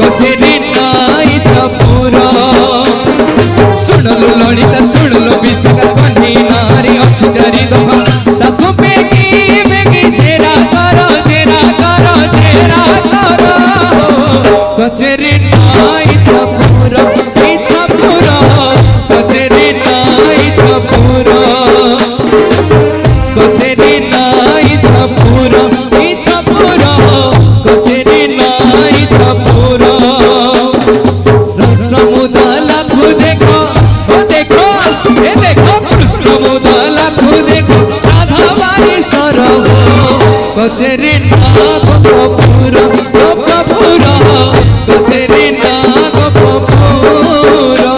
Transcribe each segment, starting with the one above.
कचेरी नाई छपुरा सुनलो ललिता सुनलो विशाखा कन्ही नारी अच्छी चारी दफा ताको बेगी बेगी जेरा करो कचेरी नाई छपुरा कचेरी नाई छपुरा कचेरी नाई छपुरा कचेरी नाई छपुरा कृष्ण मुदाला को देखो ओ देखो ये देखो कृष्ण मुदाला को देखो राधा बारिस्टर हो कचेरी नाग कपूरा कचेरी नाग कपूरा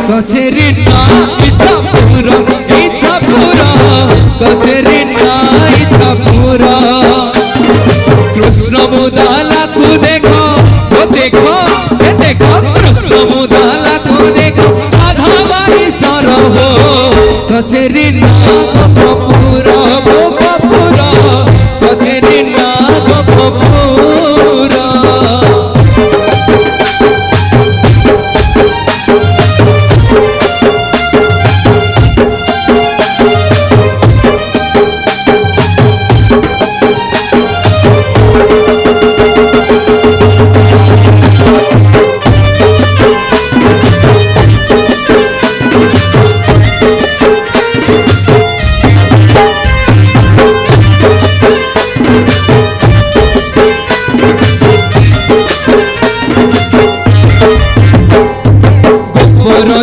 कचेरी नाई छपुरा कचेरी नाई छपुरा कृष्ण मुदाला को देखो वो देखो ये देखो कृष्ण मुदाला को देखो राधा बारिस्टर हो कचेरी नाग कपूरा कचेरी नाग कपूरा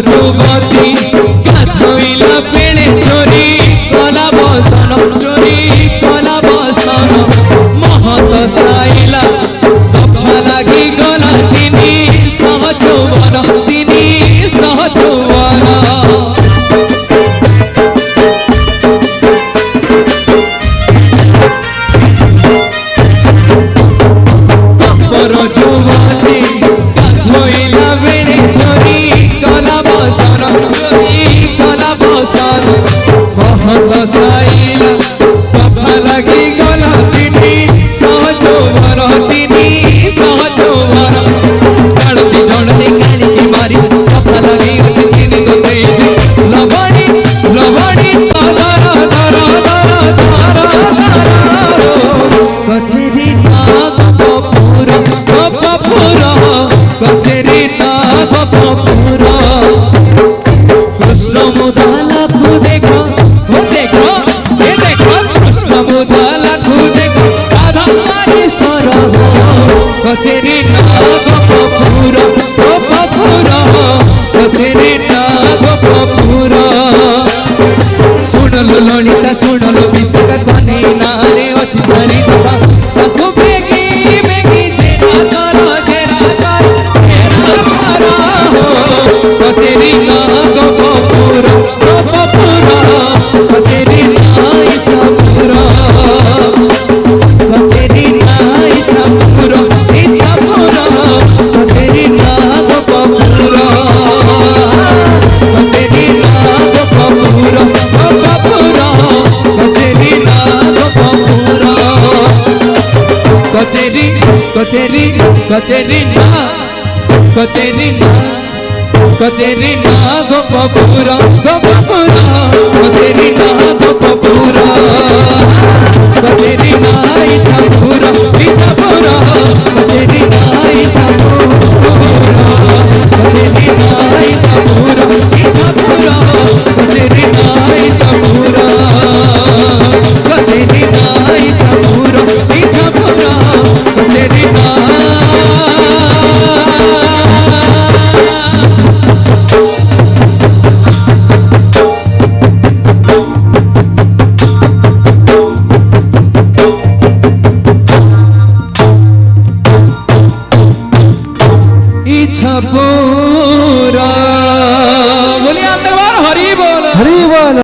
जुवती गाधोइला बेले चोरी कला बसन महत साइला दफा लागी गला तिनी सहजवन कपर जुवती गाधोइला बेले चोरी महत साइला दफा लगी गला तिनी सहजोवर काढ़ती जड़ती काढ़ी की मारी दफा लगी तिनी गते लवणी चदर कचेरी नाग कपूरा कचेरी नाग कपूरा कृष्ण मुदाला को देखो वो देखो ये देखो कृष्ण मुदाला को देखो राधा बारिस्टर हो कचेरी नाग कपूरा कचेरी नाग कपूरा सुनलो ललिता सुनलो विशाखा कन्ही नारी अच्छी चारी दफा ताको बेगी बेगी जेरा करो कचेरी नाग कपूरा कचेरी नाई छपुरा कचेरी नाई छपुरा कचेरी नाग कपूरा कचेरी कचेरी ना कचेरी ना कचेरी ना गोपपुरा गोपपुरा कचेरी ना गोपपुरा कचेरी ना इच्छापुरा इच्छापुरा कचेरी ना इच्छापुरा कचेरी ना इच्छापुरा इच्छापुरा कचेरी ना इच्छापुरा कचेरी ना इच्छापुरा इच्छापुरा कचेरी ना इच्छापुरा। बोलिए हरि बोल हरि बोल।